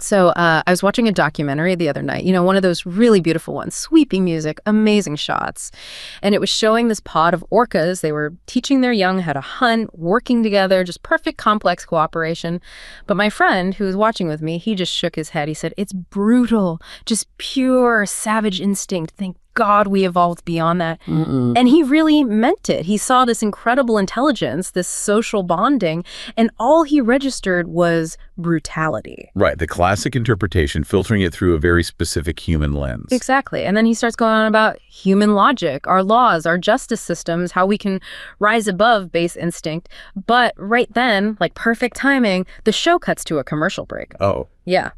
So I was watching a documentary the other night, one of those really beautiful ones, sweeping music, amazing shots. And it was showing this pod of orcas. They were teaching their young how to hunt, working together, just perfect complex cooperation. But my friend who was watching with me, he just shook his head. He said, it's brutal, just pure savage instinct. Thank God we evolved beyond that. And he really meant it. He saw this incredible intelligence, this social bonding, and all he registered was brutality. Right, the classic interpretation, filtering it through a very specific human lens. Exactly. And then he starts going on about human logic, our laws, our justice systems, how we can rise above base instinct. But right then, like perfect timing, the show cuts to a commercial break. Oh. Yeah.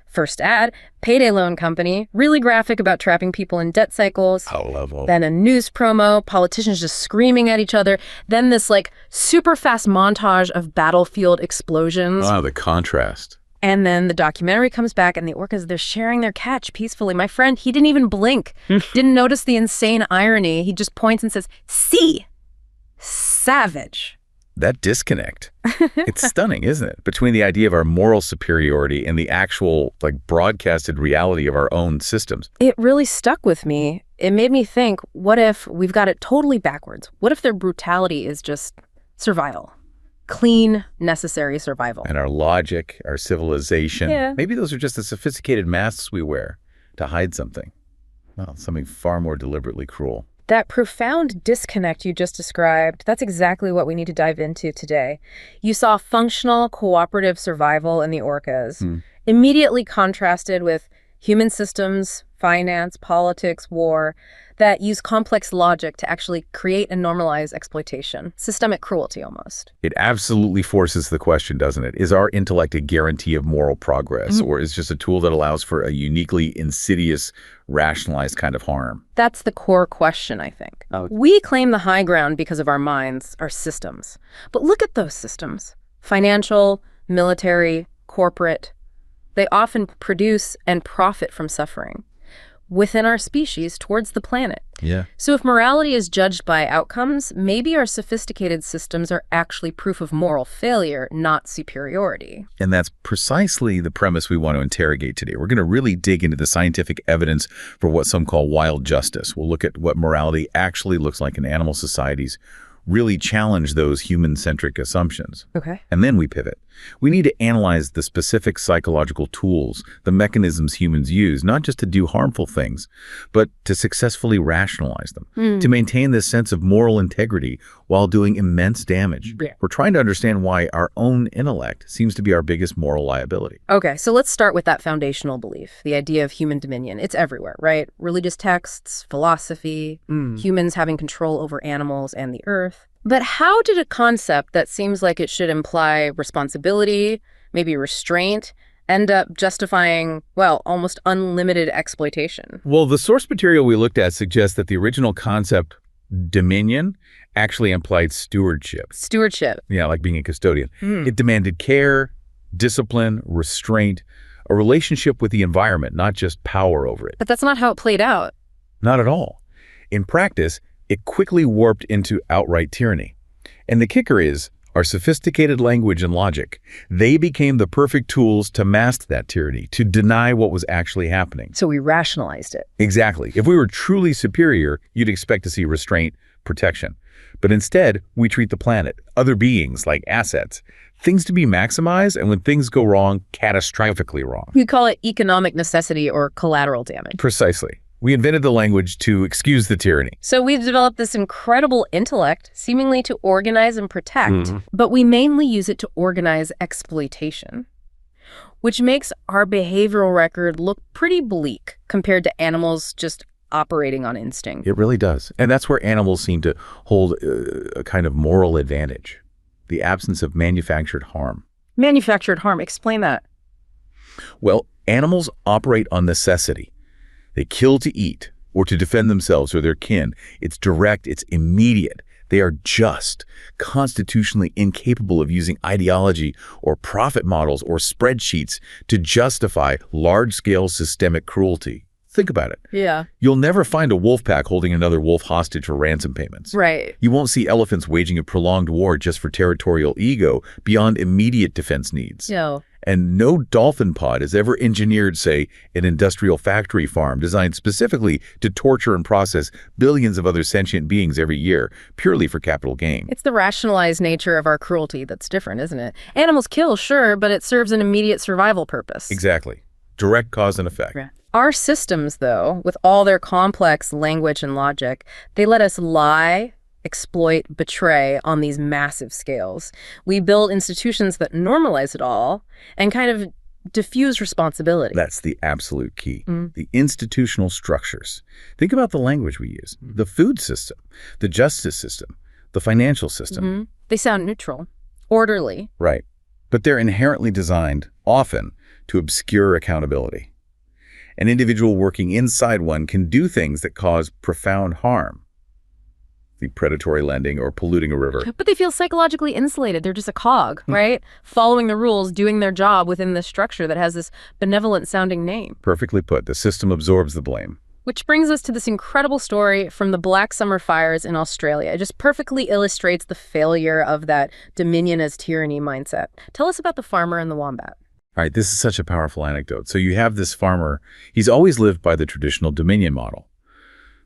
First ad, payday loan company, really graphic about trapping people in debt cycles. How level. Then a news promo, politicians just screaming at each other. Then this super fast montage of battlefield explosions. Oh, the contrast. And then the documentary comes back and the orcas, they're sharing their catch peacefully. My friend, he didn't even blink, didn't notice the insane irony. He just points and says, see, savage. That disconnect, it's stunning, isn't it? Between the idea of our moral superiority and the actual, broadcasted reality of our own systems. It really stuck with me. It made me think, what if we've got it totally backwards? What if their brutality is just survival? Clean, necessary survival. And our logic, our civilization, maybe those are just the sophisticated masks we wear to hide something. Well, something far more deliberately cruel. That profound disconnect you just described, that's exactly what we need to dive into today. You saw functional, cooperative survival in the orcas, immediately contrasted with human systems, finance, politics, war, that use complex logic to actually create and normalize exploitation. Systemic cruelty, almost. It absolutely forces the question, doesn't it? Is our intellect a guarantee of moral progress, or is it just a tool that allows for a uniquely insidious, rationalized kind of harm? That's the core question, I think. We claim the high ground because of our minds, our systems. But look at those systems. Financial, military, corporate. They often produce and profit from suffering within our species towards the planet. Yeah. So if morality is judged by outcomes, maybe our sophisticated systems are actually proof of moral failure, not superiority. And that's precisely the premise we want to interrogate today. We're going to really dig into the scientific evidence for what some call wild justice. We'll look at what morality actually looks like in animal societies, really challenge those human-centric assumptions. Okay. And then we pivot. We need to analyze the specific psychological tools, the mechanisms humans use, not just to do harmful things, but to successfully rationalize them, to maintain this sense of moral integrity while doing immense damage. Yeah. We're trying to understand why our own intellect seems to be our biggest moral liability. Okay, so let's start with that foundational belief, the idea of human dominion. It's everywhere, right? Religious texts, philosophy, humans having control over animals and the earth. But how did a concept that seems like it should imply responsibility, maybe restraint, end up justifying, well, almost unlimited exploitation? Well, the source material we looked at suggests that the original concept, dominion, actually implied stewardship. Stewardship. Yeah, like being a custodian. It demanded care, discipline, restraint, a relationship with the environment, not just power over it. But that's not how it played out. Not at all. In practice, it quickly warped into outright tyranny. And the kicker is, our sophisticated language and logic, they became the perfect tools to mask that tyranny, to deny what was actually happening. So we rationalized it. Exactly. If we were truly superior, you'd expect to see restraint, protection. But instead, we treat the planet, other beings like assets, things to be maximized, and when things go wrong, catastrophically wrong. We call it economic necessity or collateral damage. Precisely. We invented the language to excuse the tyranny. So we've developed this incredible intellect, seemingly to organize and protect, but we mainly use it to organize exploitation, which makes our behavioral record look pretty bleak compared to animals just operating on instinct. It really does. And that's where animals seem to hold a kind of moral advantage, the absence of manufactured harm. Manufactured harm, explain that. Well, animals operate on necessity. They kill to eat or to defend themselves or their kin. It's direct, it's immediate. They are just, constitutionally incapable of using ideology or profit models or spreadsheets to justify large-scale systemic cruelty. Think about it. Yeah. You'll never find a wolf pack holding another wolf hostage for ransom payments. Right. You won't see elephants waging a prolonged war just for territorial ego beyond immediate defense needs. No. And no dolphin pod has ever engineered, say, an industrial factory farm designed specifically to torture and process billions of other sentient beings every year, purely for capital gain. It's the rationalized nature of our cruelty that's different, isn't it? Animals kill, sure, but it serves an immediate survival purpose. Exactly. Direct cause and effect. Yeah. Our systems, though, with all their complex language and logic, they let us lie, exploit, betray on these massive scales. We build institutions that normalize it all and kind of diffuse responsibility. That's the absolute key. The institutional structures. Think about the language we use. The food system, the justice system, the financial system. They sound neutral, orderly. Right. But they're inherently designed, often, to obscure accountability. An individual working inside one can do things that cause profound harm. The predatory lending or polluting a river. But they feel psychologically insulated. They're just a cog, right? Following the rules, doing their job within this structure that has this benevolent-sounding name. Perfectly put. The system absorbs the blame. Which brings us to this incredible story from the Black Summer fires in Australia. It just perfectly illustrates the failure of that dominion as tyranny mindset. Tell us about the farmer and the wombat. All right, this is such a powerful anecdote. So you have this farmer. He's always lived by the traditional dominion model.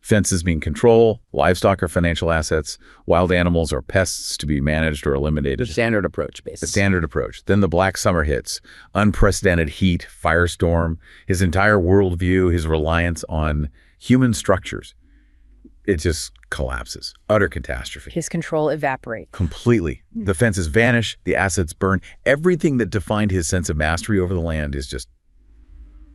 Fences mean control, livestock are financial assets, wild animals are pests to be managed or eliminated. The standard approach, basically. The standard approach. Then the Black Summer hits. Unprecedented heat, firestorm, his entire worldview, his reliance on human structures. It just collapses. Utter catastrophe. His control evaporates. Completely. The fences vanish, the assets burn. Everything that defined his sense of mastery over the land is just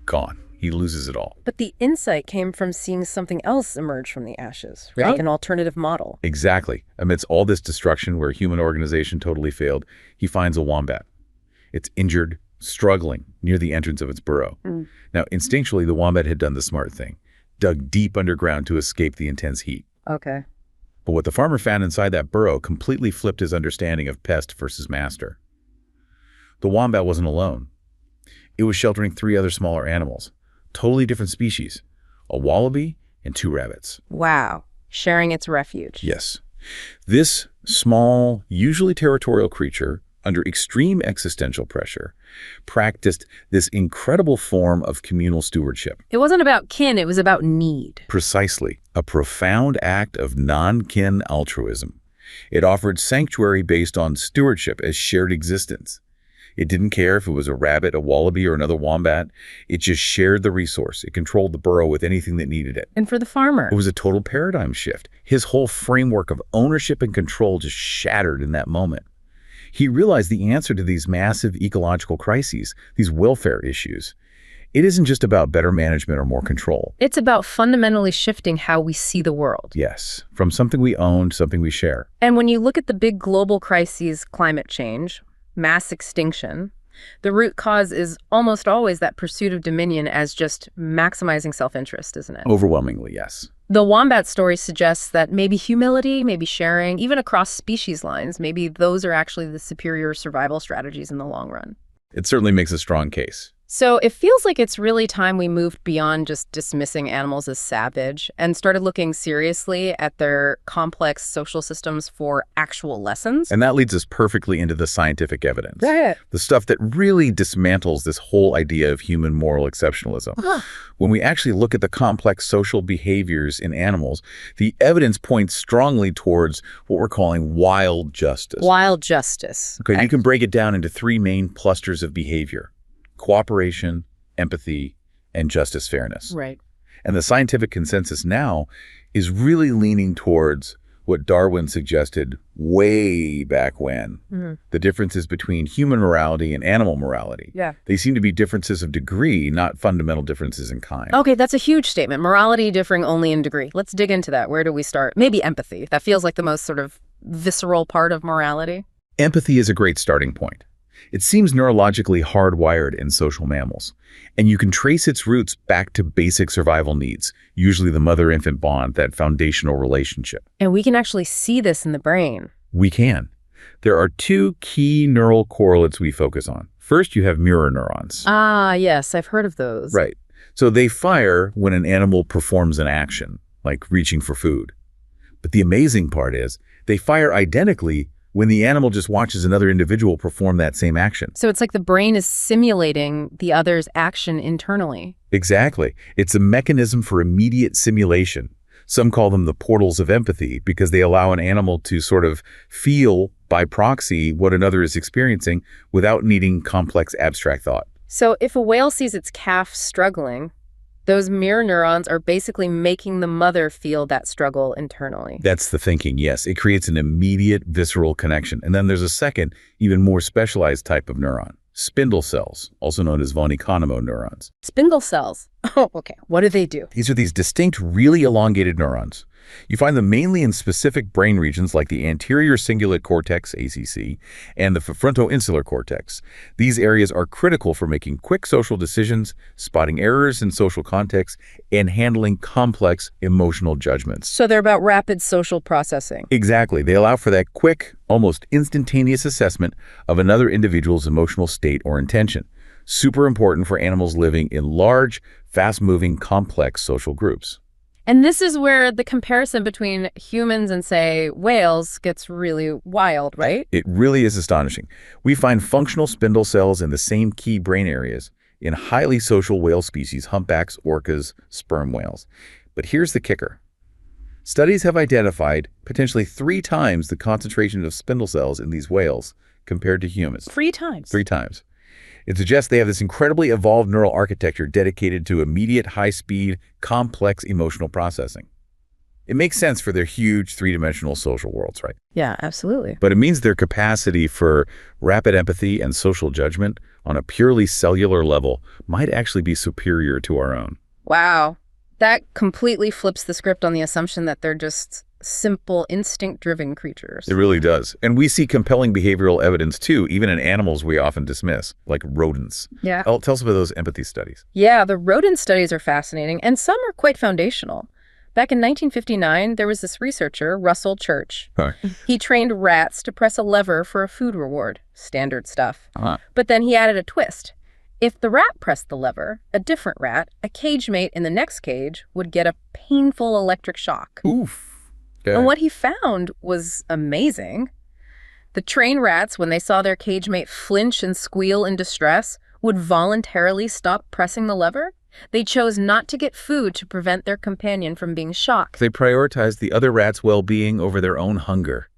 gone. He loses it all. But the insight came from seeing something else emerge from the ashes, right? Yeah. An alternative model. Exactly. Amidst all this destruction where human organization totally failed, he finds a wombat. It's injured, struggling near the entrance of its burrow. Now, instinctually, the wombat had done the smart thing, dug deep underground to escape the intense heat. Okay. But what the farmer found inside that burrow completely flipped his understanding of pest versus master. The wombat wasn't alone. It was sheltering 3 other smaller animals. Totally different species, a wallaby and 2 rabbits. Wow. Sharing its refuge. Yes. This small, usually territorial creature, under extreme existential pressure, practiced this incredible form of communal stewardship. It wasn't about kin, it was about need. Precisely, a profound act of non-kin altruism. It offered sanctuary based on stewardship as shared existence. It didn't care if it was a rabbit, a wallaby, or another wombat. It just shared the resource. It controlled the burrow with anything that needed it. And for the farmer. It was a total paradigm shift. His whole framework of ownership and control just shattered in that moment. He realized the answer to these massive ecological crises, these welfare issues. It isn't just about better management or more control. It's about fundamentally shifting how we see the world. Yes, from something we own to something we share. And when you look at the big global crises, climate change, mass extinction, the root cause is almost always that pursuit of dominion as just maximizing self-interest, isn't it? Overwhelmingly, yes. The wombat story suggests that maybe humility, maybe sharing, even across species lines, maybe those are actually the superior survival strategies in the long run. It certainly makes a strong case. So it feels like it's really time we moved beyond just dismissing animals as savage and started looking seriously at their complex social systems for actual lessons. And that leads us perfectly into the scientific evidence. Yeah. The stuff that really dismantles this whole idea of human moral exceptionalism. When we actually look at the complex social behaviors in animals, the evidence points strongly towards what we're calling wild justice. Wild justice. Okay, you can break it down into 3 main clusters of behavior: cooperation, empathy, and justice fairness. Right. And the scientific consensus now is really leaning towards what Darwin suggested way back when. The differences between human morality and animal morality. Yeah. They seem to be differences of degree, not fundamental differences in kind. Okay, that's a huge statement. Morality differing only in degree. Let's dig into that. Where do we start? Maybe empathy. That feels like the most sort of visceral part of morality. Empathy is a great starting point. It seems neurologically hardwired in social mammals, and you can trace its roots back to basic survival needs, usually the mother-infant bond, that foundational relationship. And we can actually see this in the brain. We can. There are 2 key neural correlates we focus on. First, you have mirror neurons. Ah, yes, I've heard of those. Right. So they fire when an animal performs an action, like reaching for food. But the amazing part is they fire identically when the animal just watches another individual perform that same action. So it's like the brain is simulating the other's action internally. Exactly. It's a mechanism for immediate simulation. Some call them the portals of empathy because they allow an animal to sort of feel by proxy what another is experiencing without needing complex abstract thought. So if a whale sees its calf struggling, those mirror neurons are basically making the mother feel that struggle internally. That's the thinking, yes. It creates an immediate visceral connection. And then there's a second, even more specialized type of neuron, spindle cells, also known as von Economo neurons. Spindle cells. Oh, okay. What do they do? These are these distinct, really elongated neurons. You find them mainly in specific brain regions like the anterior cingulate cortex, ACC, and the frontoinsular cortex. These areas are critical for making quick social decisions, spotting errors in social contexts, and handling complex emotional judgments. So they're about rapid social processing. Exactly. They allow for that quick, almost instantaneous assessment of another individual's emotional state or intention. Super important for animals living in large, fast-moving, complex social groups. And this is where the comparison between humans and, say, whales gets really wild, right? It really is astonishing. We find functional spindle cells in the same key brain areas in highly social whale species, humpbacks, orcas, sperm whales. But here's the kicker. Studies have identified potentially 3 times the concentration of spindle cells in these whales compared to humans. 3 times? 3 times. It suggests they have this incredibly evolved neural architecture dedicated to immediate, high-speed, complex emotional processing. It makes sense for their huge 3-dimensional social worlds, right? Yeah, absolutely. But it means their capacity for rapid empathy and social judgment on a purely cellular level might actually be superior to our own. Wow. That completely flips the script on the assumption that they're just simple, instinct-driven creatures. It really does. And we see compelling behavioral evidence, too, even in animals we often dismiss, like rodents. Yeah. Tell us about those empathy studies. Yeah, the rodent studies are fascinating, and some are quite foundational. Back in 1959, there was this researcher, Russell Church. Huh. He trained rats to press a lever for a food reward. Standard stuff. Uh-huh. But then he added a twist. If the rat pressed the lever, a different rat, a cage mate in the next cage, would get a painful electric shock. Oof. Okay. And what he found was amazing. The trained rats, when they saw their cage mate flinch and squeal in distress, would voluntarily stop pressing the lever. They chose not to get food to prevent their companion from being shocked. They prioritized the other rat's well-being over their own hunger.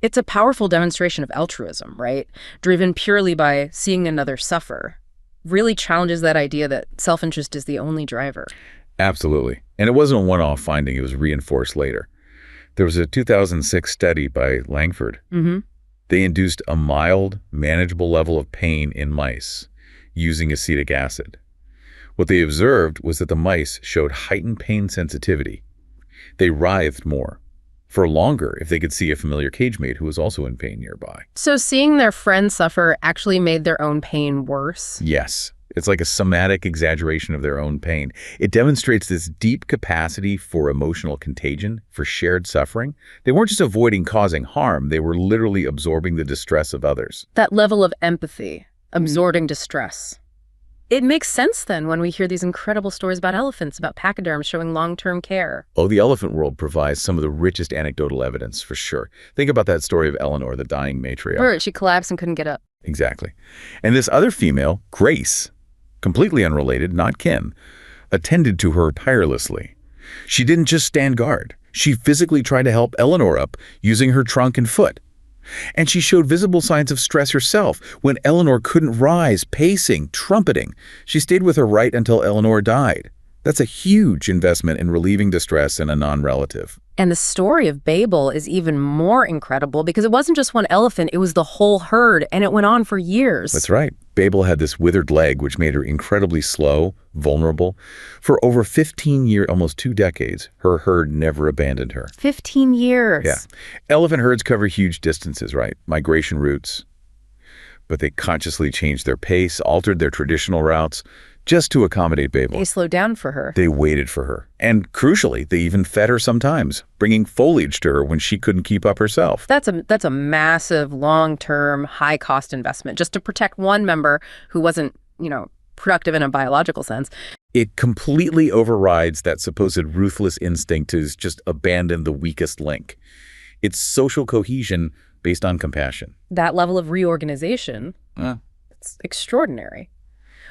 It's a powerful demonstration of altruism, right? Driven purely by seeing another suffer. Really challenges that idea that self-interest is the only driver. Absolutely. And it wasn't a one-off finding. It was reinforced later. There was a 2006 study by Langford. Mm-hmm. They induced a mild, manageable level of pain in mice using acetic acid. What they observed was that the mice showed heightened pain sensitivity. They writhed more, for longer if they could see a familiar cage mate who was also in pain nearby. So seeing their friend suffer actually made their own pain worse? Yes. It's like a somatic exaggeration of their own pain. It demonstrates this deep capacity for emotional contagion, for shared suffering. They weren't just avoiding causing harm, they were literally absorbing the distress of others. That level of empathy, absorbing distress. It makes sense then when we hear these incredible stories about elephants, about pachyderms showing long-term care. Oh, the elephant world provides some of the richest anecdotal evidence, for sure. Think about that story of Eleanor, the dying matriarch. Right, she collapsed and couldn't get up. Exactly. And this other female, Grace, completely unrelated, not kin, attended to her tirelessly. She didn't just stand guard. She physically tried to help Eleanor up using her trunk and foot. And she showed visible signs of stress herself when Eleanor couldn't rise, pacing, trumpeting. She stayed with her right until Eleanor died. That's a huge investment in relieving distress in a non-relative. And the story of Babel is even more incredible because it wasn't just one elephant, it was the whole herd, and it went on for years. That's right. Babel had this withered leg, which made her incredibly slow, vulnerable. For over 15 years, almost 2 decades, her herd never abandoned her. 15 years. Yeah. Elephant herds cover huge distances, right? Migration routes. But they consciously changed their pace, altered their traditional routes, just to accommodate Babel. They slowed down for her. They waited for her. And crucially, they even fed her sometimes, bringing foliage to her when she couldn't keep up herself. That's a massive, long-term, high-cost investment just to protect one member who wasn't, productive in a biological sense. It completely overrides that supposed ruthless instinct to just abandon the weakest link. It's social cohesion based on compassion. That level of reorganization, it's extraordinary.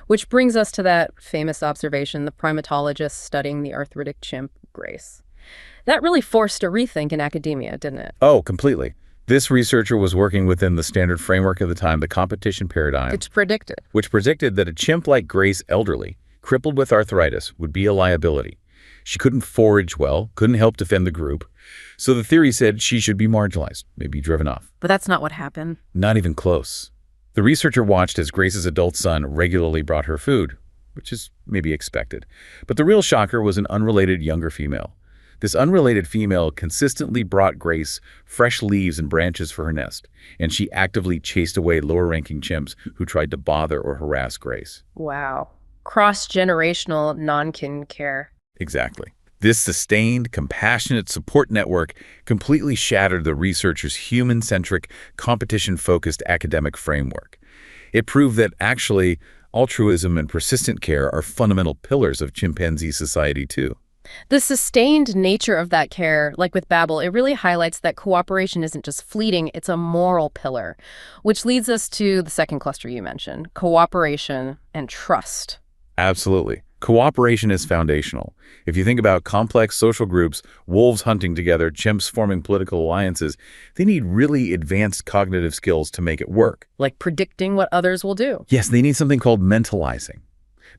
Which brings us to that famous observation, the primatologist studying the arthritic chimp, Grace. That really forced a rethink in academia, didn't it? Oh, completely. This researcher was working within the standard framework of the time, the competition paradigm. Which predicted that a chimp like Grace, elderly, crippled with arthritis, would be a liability. She couldn't forage well, couldn't help defend the group. So the theory said she should be marginalized, maybe driven off. But that's not what happened. Not even close. The researcher watched as Grace's adult son regularly brought her food, which is maybe expected. But the real shocker was an unrelated younger female. This unrelated female consistently brought Grace fresh leaves and branches for her nest, and she actively chased away lower-ranking chimps who tried to bother or harass Grace. Wow. Cross-generational non-kin care. Exactly. This sustained, compassionate support network completely shattered the researcher's human-centric, competition-focused academic framework. It proved that, actually, altruism and persistent care are fundamental pillars of chimpanzee society, too. The sustained nature of that care, like with Babel, it really highlights that cooperation isn't just fleeting, it's a moral pillar, which leads us to the second cluster you mentioned, cooperation and trust. Absolutely. Cooperation is foundational. If you think about complex social groups, wolves hunting together, chimps forming political alliances, they need really advanced cognitive skills to make it work. Like predicting what others will do. Yes, they need something called mentalizing.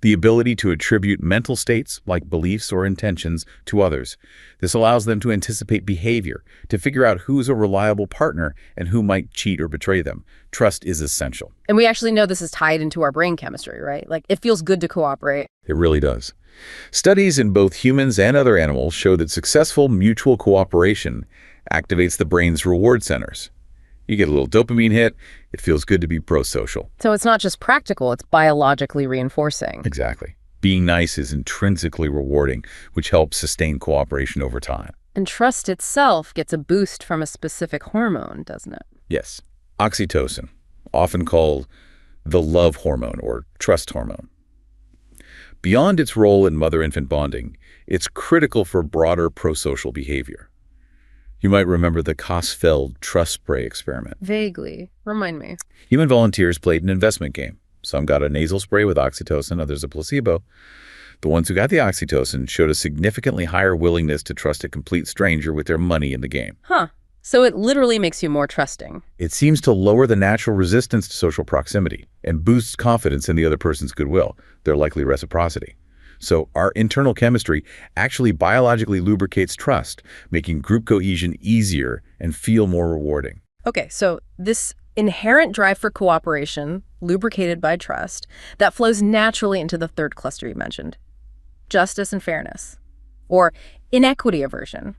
The ability to attribute mental states, like beliefs or intentions, to others. This allows them to anticipate behavior, to figure out who's a reliable partner and who might cheat or betray them. Trust is essential. And we actually know this is tied into our brain chemistry, right? Like, it feels good to cooperate. It really does. Studies in both humans and other animals show that successful mutual cooperation activates the brain's reward centers. You get a little dopamine hit, it feels good to be pro-social. So it's not just practical, it's biologically reinforcing. Exactly. Being nice is intrinsically rewarding, which helps sustain cooperation over time. And trust itself gets a boost from a specific hormone, doesn't it? Yes. Oxytocin, often called the love hormone or trust hormone. Beyond its role in mother-infant bonding, it's critical for broader pro-social behavior. You might remember the Kosfeld trust spray experiment. Vaguely. Remind me. Human volunteers played an investment game. Some got a nasal spray with oxytocin, others a placebo. The ones who got the oxytocin showed a significantly higher willingness to trust a complete stranger with their money in the game. Huh. So it literally makes you more trusting. It seems to lower the natural resistance to social proximity and boosts confidence in the other person's goodwill, their likely reciprocity. So our internal chemistry actually biologically lubricates trust, making group cohesion easier and feel more rewarding. Okay, so this inherent drive for cooperation, lubricated by trust, that flows naturally into the third cluster you mentioned, justice and fairness, or inequity aversion.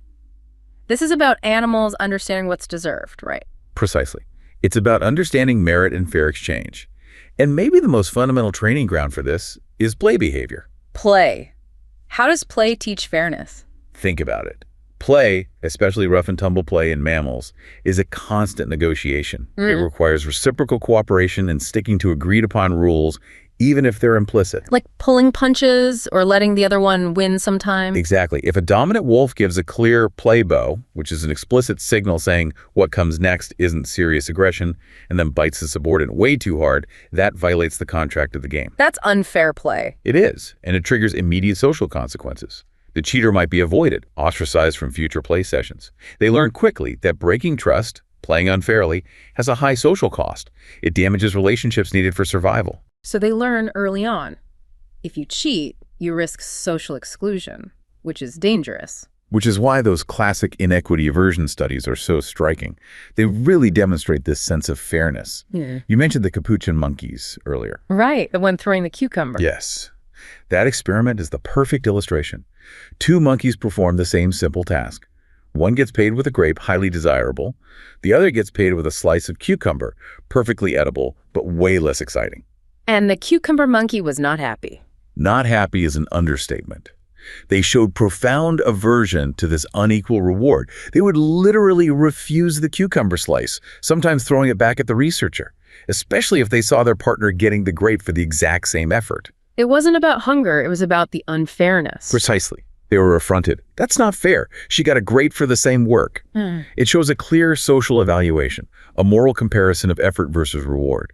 This is about animals understanding what's deserved, right? Precisely. It's about understanding merit and fair exchange. And maybe the most fundamental training ground for this is play behavior. Play. How does play teach fairness? Think about it. Play, especially rough and tumble play in mammals, is a constant negotiation. It requires reciprocal cooperation and sticking to agreed upon rules, even if they're implicit. Like pulling punches or letting the other one win sometime? Exactly. If a dominant wolf gives a clear play bow, which is an explicit signal saying what comes next isn't serious aggression, and then bites the subordinate way too hard, that violates the contract of the game. That's unfair play. It is, and it triggers immediate social consequences. The cheater might be avoided, ostracized from future play sessions. They learn quickly that breaking trust, playing unfairly, has a high social cost. It damages relationships needed for survival. So they learn early on. If you cheat, you risk social exclusion, which is dangerous. Which is why those classic inequity aversion studies are so striking. They really demonstrate this sense of fairness. Yeah. You mentioned the Capuchin monkeys earlier. Right, the one throwing the cucumber. Yes. That experiment is the perfect illustration. Two monkeys perform the same simple task. One gets paid with a grape, highly desirable. The other gets paid with a slice of cucumber, perfectly edible, but way less exciting. And the cucumber monkey was not happy. Not happy is an understatement. They showed profound aversion to this unequal reward. They would literally refuse the cucumber slice, sometimes throwing it back at the researcher, especially if they saw their partner getting the grape for the exact same effort. It wasn't about hunger, it was about the unfairness. Precisely. They were affronted. That's not fair. She got a grade for the same work. It shows a clear social evaluation, a moral comparison of effort versus reward.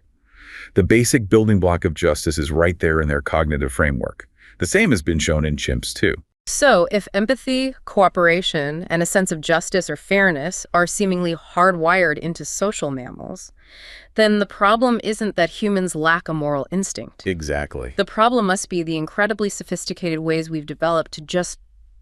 The basic building block of justice is right there in their cognitive framework. The same has been shown in chimps, too. So, if empathy, cooperation, and a sense of justice or fairness are seemingly hardwired into social mammals, then the problem isn't that humans lack a moral instinct. Exactly. The problem must be the incredibly sophisticated ways we've developed to just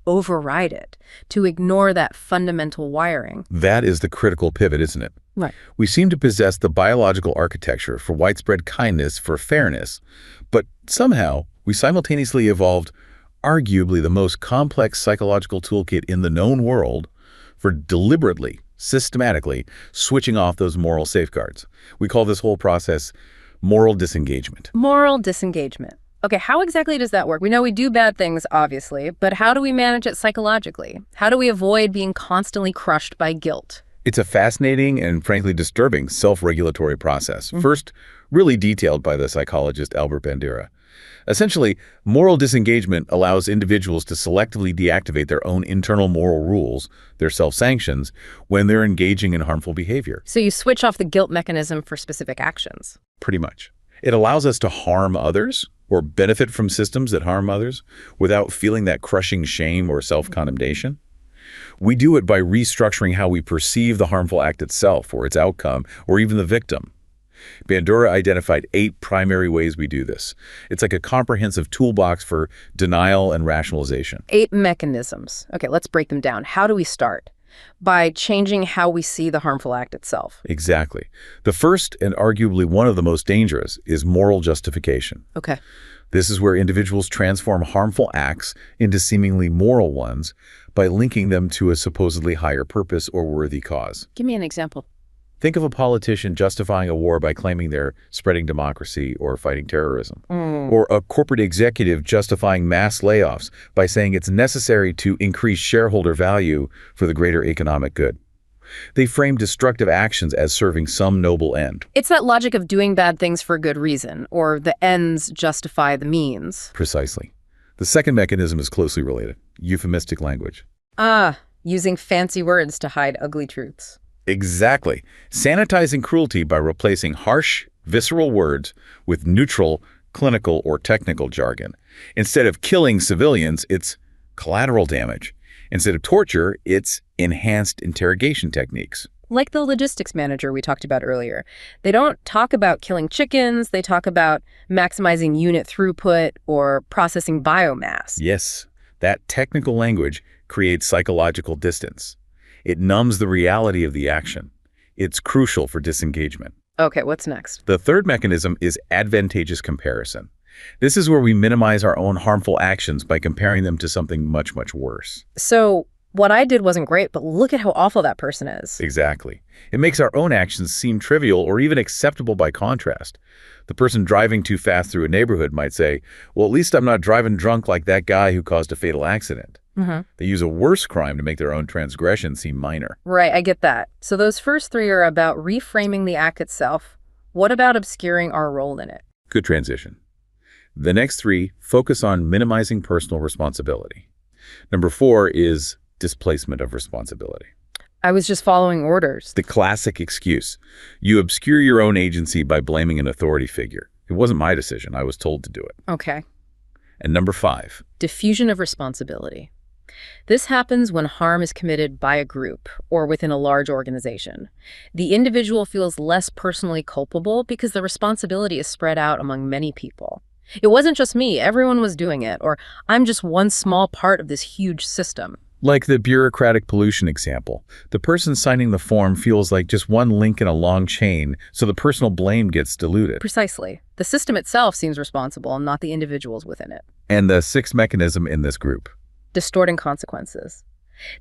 override it, to ignore that fundamental wiring. That is the critical pivot, isn't it? Right. We seem to possess the biological architecture for widespread kindness, for fairness, but somehow we simultaneously evolved arguably the most complex psychological toolkit in the known world for deliberately, systematically switching off those moral safeguards. We call this whole process moral disengagement. Moral disengagement. Okay, how exactly does that work? We know we do bad things, obviously, but how do we manage it psychologically? How do we avoid being constantly crushed by guilt? It's a fascinating and frankly disturbing self-regulatory process. First, really detailed by the psychologist Albert Bandura. Essentially, moral disengagement allows individuals to selectively deactivate their own internal moral rules, their self-sanctions, when they're engaging in harmful behavior. So you switch off the guilt mechanism for specific actions. Pretty much. It allows us to harm others or benefit from systems that harm others without feeling that crushing shame or self-condemnation. We do it by restructuring how we perceive the harmful act itself or its outcome or even the victim. Bandura identified 8 primary ways we do this. It's like a comprehensive toolbox for denial and rationalization. 8 mechanisms. Okay, let's break them down. How do we start? By changing how we see the harmful act itself. Exactly. The first, and arguably one of the most dangerous, is moral justification. Okay. This is where individuals transform harmful acts into seemingly moral ones by linking them to a supposedly higher purpose or worthy cause. Give me an example. Think of a politician justifying a war by claiming they're spreading democracy or fighting terrorism. Or a corporate executive justifying mass layoffs by saying it's necessary to increase shareholder value for the greater economic good. They frame destructive actions as serving some noble end. It's that logic of doing bad things for a good reason, or the ends justify the means. Precisely. The second mechanism is closely related: euphemistic language. Using fancy words to hide ugly truths. Exactly. Sanitizing cruelty by replacing harsh, visceral words with neutral, clinical, or technical jargon. Instead of killing civilians, it's collateral damage. Instead of torture, it's enhanced interrogation techniques. Like the logistics manager we talked about earlier. They don't talk about killing chickens, they talk about maximizing unit throughput or processing biomass. Yes, that technical language creates psychological distance. It numbs the reality of the action. It's crucial for disengagement. Okay, what's next? The third mechanism is advantageous comparison. This is where we minimize our own harmful actions by comparing them to something much, much worse. So, what I did wasn't great, but look at how awful that person is. Exactly. It makes our own actions seem trivial or even acceptable by contrast. The person driving too fast through a neighborhood might say, well, at least I'm not driving drunk like that guy who caused a fatal accident. They use a worse crime to make their own transgression seem minor. Right, I get that. So those first 3 are about reframing the act itself. What about obscuring our role in it? Good transition. The next 3 focus on minimizing personal responsibility. Number 4 is displacement of responsibility. I was just following orders. The classic excuse. You obscure your own agency by blaming an authority figure. It wasn't my decision. I was told to do it. Okay. And number 5. Diffusion of responsibility. This happens when harm is committed by a group or within a large organization. The individual feels less personally culpable because the responsibility is spread out among many people. It wasn't just me, everyone was doing it, or I'm just one small part of this huge system. Like the bureaucratic pollution example, the person signing the form feels like just one link in a long chain, so the personal blame gets diluted. Precisely. The system itself seems responsible, not the individuals within it. And the 6th mechanism in this group. Distorting consequences.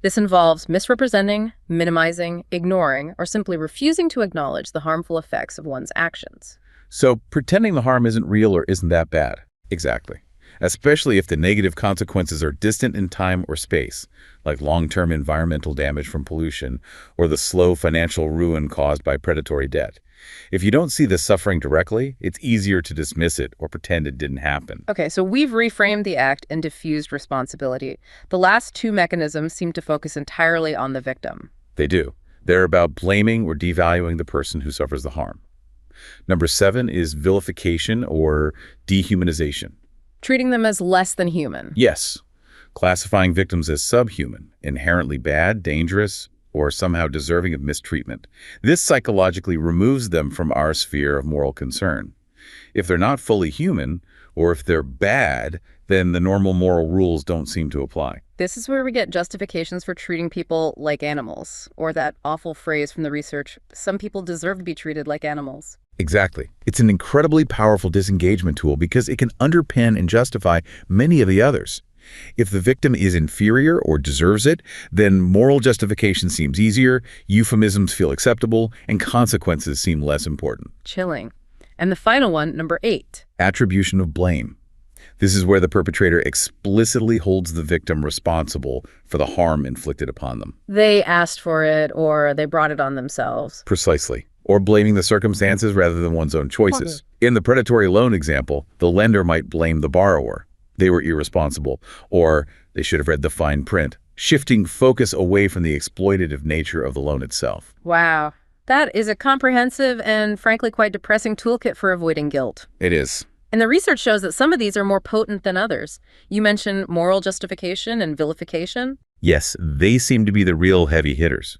This involves misrepresenting, minimizing, ignoring, or simply refusing to acknowledge the harmful effects of one's actions. So pretending the harm isn't real or isn't that bad. Exactly. Especially if the negative consequences are distant in time or space, like long-term environmental damage from pollution or the slow financial ruin caused by predatory debt. If you don't see the suffering directly, it's easier to dismiss it or pretend it didn't happen. Okay, so we've reframed the act and diffused responsibility. The last two mechanisms seem to focus entirely on the victim. They do. They're about blaming or devaluing the person who suffers the harm. Number 7 is vilification or dehumanization. Treating them as less than human. Yes, classifying victims as subhuman, inherently bad, dangerous, or somehow deserving of mistreatment. This psychologically removes them from our sphere of moral concern. If they're not fully human, or if they're bad, then the normal moral rules don't seem to apply. This is where we get justifications for treating people like animals, or that awful phrase from the research, some people deserve to be treated like animals. Exactly. It's an incredibly powerful disengagement tool because it can underpin and justify many of the others. If the victim is inferior or deserves it, then moral justification seems easier, euphemisms feel acceptable, and consequences seem less important. Chilling. And the final one, number 8. Attribution of blame. This is where the perpetrator explicitly holds the victim responsible for the harm inflicted upon them. They asked for it, or they brought it on themselves. Precisely. Or blaming the circumstances rather than one's own choices. In the predatory loan example, the lender might blame the borrower. They were irresponsible, or they should have read the fine print, shifting focus away from the exploitative nature of the loan itself. Wow. That is a comprehensive and frankly quite depressing toolkit for avoiding guilt. It is. And the research shows that some of these are more potent than others. You mentioned moral justification and vilification. Yes, they seem to be the real heavy hitters.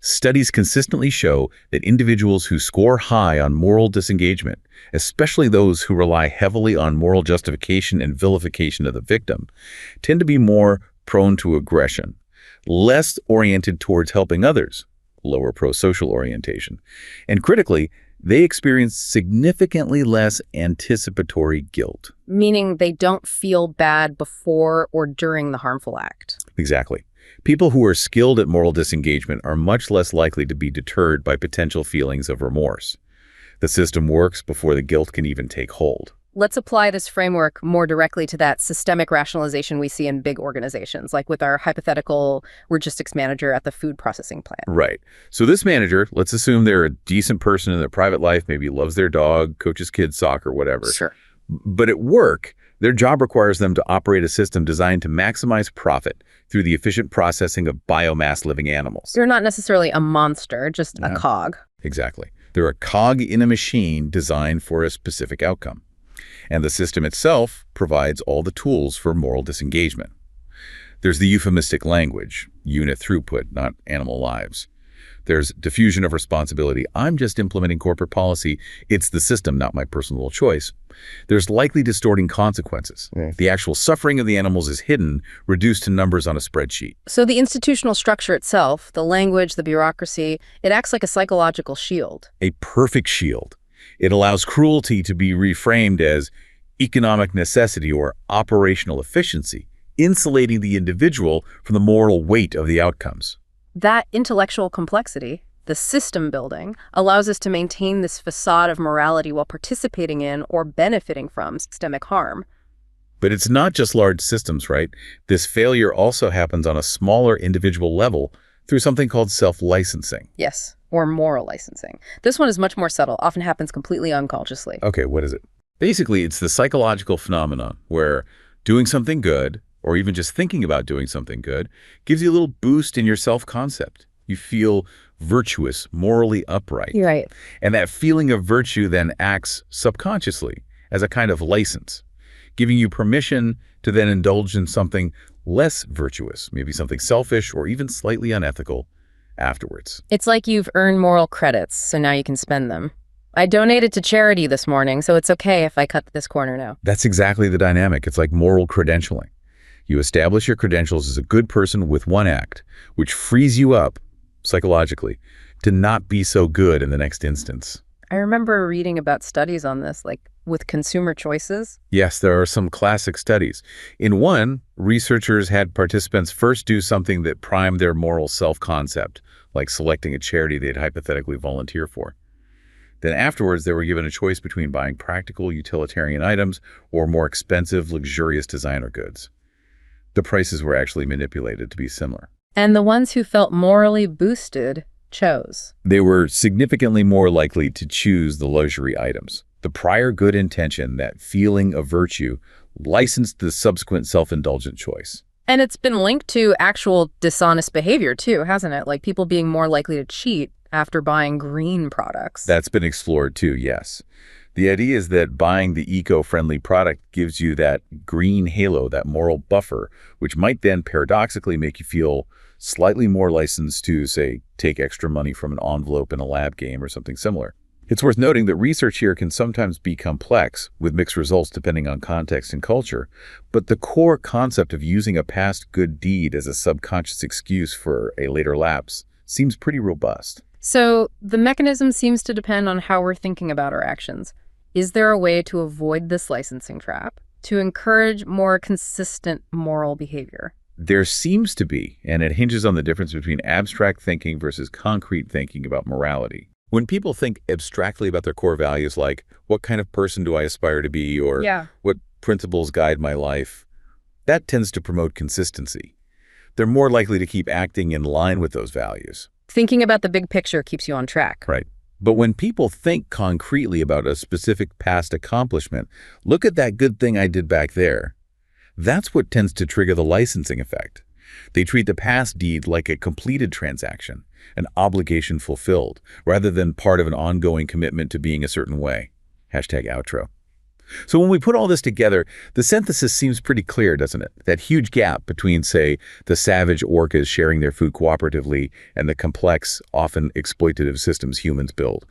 Studies consistently show that individuals who score high on moral disengagement, especially those who rely heavily on moral justification and vilification of the victim, tend to be more prone to aggression, less oriented towards helping others, lower pro-social orientation, and critically, they experience significantly less anticipatory guilt. Meaning they don't feel bad before or during the harmful act. Exactly. People who are skilled at moral disengagement are much less likely to be deterred by potential feelings of remorse. The system works before the guilt can even take hold. Let's apply this framework more directly to that systemic rationalization we see in big organizations, like with our hypothetical logistics manager at the food processing plant. Right. So this manager, let's assume they're a decent person in their private life, maybe loves their dog, coaches kids soccer, whatever. Sure. But at work, their job requires them to operate a system designed to maximize profit through the efficient processing of biomass living animals. You're not necessarily a monster, just a cog. Exactly. They're a cog in a machine designed for a specific outcome. And the system itself provides all the tools for moral disengagement. There's the euphemistic language, unit throughput, not animal lives. There's diffusion of responsibility. I'm just implementing corporate policy. It's the system, not my personal choice. There's likely distorting consequences. The actual suffering of the animals is hidden, reduced to numbers on a spreadsheet. So the institutional structure itself, the language, the bureaucracy, it acts like a psychological shield. A perfect shield. It allows cruelty to be reframed as economic necessity or operational efficiency, insulating the individual from the moral weight of the outcomes. That intellectual complexity, the system building, allows us to maintain this facade of morality while participating in or benefiting from systemic harm. But it's not just large systems, right? This failure also happens on a smaller individual level through something called self-licensing. Yes, or moral licensing. This one is much more subtle, often happens completely unconsciously. Okay, what is it? Basically, it's the psychological phenomenon where doing something good, or even just thinking about doing something good, gives you a little boost in your self-concept. You feel virtuous, morally upright. You're right. And that feeling of virtue then acts subconsciously as a kind of license, giving you permission to then indulge in something less virtuous, maybe something selfish or even slightly unethical afterwards. It's like you've earned moral credits, so now you can spend them. I donated to charity this morning, so it's okay if I cut this corner now. That's exactly the dynamic. It's like moral credentialing. You establish your credentials as a good person with one act, which frees you up, psychologically, to not be so good in the next instance. I remember reading about studies on this, like with consumer choices. Yes, there are some classic studies. In one, researchers had participants first do something that primed their moral self-concept, like selecting a charity they'd hypothetically volunteer for. Then afterwards, they were given a choice between buying practical utilitarian items or more expensive, luxurious designer goods. The prices were actually manipulated to be similar. And the ones who felt morally boosted Chose. They were significantly more likely to choose the luxury items. The prior good intention, that feeling of virtue, licensed the subsequent self-indulgent choice. And it's been linked to actual dishonest behavior, too, hasn't it? Like people being more likely to cheat after buying green products. That's been explored, too, yes. The idea is that buying the eco-friendly product gives you that green halo, that moral buffer, which might then paradoxically make you feel slightly more licensed to, say, take extra money from an envelope in a lab game or something similar. It's worth noting that research here can sometimes be complex, with mixed results depending on context and culture, but the core concept of using a past good deed as a subconscious excuse for a later lapse seems pretty robust. So the mechanism seems to depend on how we're thinking about our actions. Is there a way to avoid this licensing trap, to encourage more consistent moral behavior? There seems to be, and it hinges on the difference between abstract thinking versus concrete thinking about morality. When people think abstractly about their core values, like, what kind of person do I aspire to be, or what principles guide my life, that tends to promote consistency. They're more likely to keep acting in line with those values. Thinking about the big picture keeps you on track. Right. But when people think concretely about a specific past accomplishment, look at that good thing I did back there. That's what tends to trigger the licensing effect. They treat the past deed like a completed transaction, an obligation fulfilled, rather than part of an ongoing commitment to being a certain way. #outro. So when we put all this together, the synthesis seems pretty clear, doesn't it? That huge gap between, say, the savage orcas sharing their food cooperatively and the complex, often exploitative systems humans build.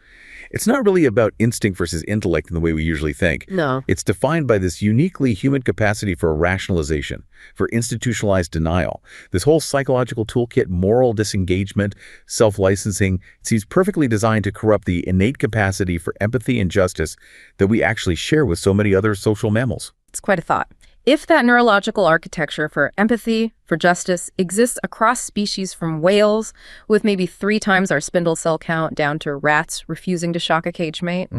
It's not really about instinct versus intellect in the way we usually think. No. It's defined by this uniquely human capacity for rationalization, for institutionalized denial. This whole psychological toolkit, moral disengagement, self-licensing, seems perfectly designed to corrupt the innate capacity for empathy and justice that we actually share with so many other social mammals. It's quite a thought. If that neurological architecture for empathy, for justice, exists across species from whales, with maybe 3 times our spindle cell count down to rats refusing to shock a cage mate,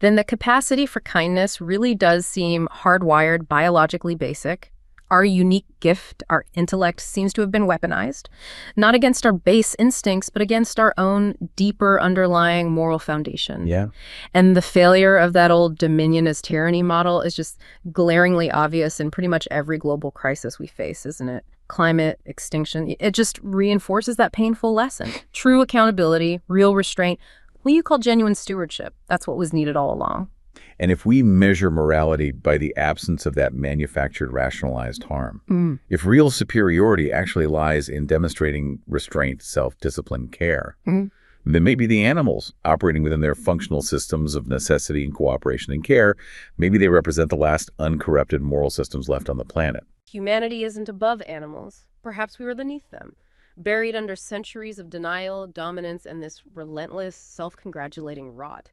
then the capacity for kindness really does seem hardwired, biologically basic. Our unique gift, our intellect, seems to have been weaponized, not against our base instincts, but against our own deeper underlying moral foundation. Yeah. And the failure of that old dominion as tyranny model is just glaringly obvious in pretty much every global crisis we face, isn't it? Climate, extinction, it just reinforces that painful lesson. True accountability, real restraint, what you call genuine stewardship. That's what was needed all along. And if we measure morality by the absence of that manufactured, rationalized harm, if real superiority actually lies in demonstrating restraint, self-discipline, care, then maybe the animals operating within their functional systems of necessity and cooperation and care, maybe they represent the last uncorrupted moral systems left on the planet. Humanity isn't above animals. Perhaps we were beneath them, buried under centuries of denial, dominance, and this relentless, self-congratulating rot.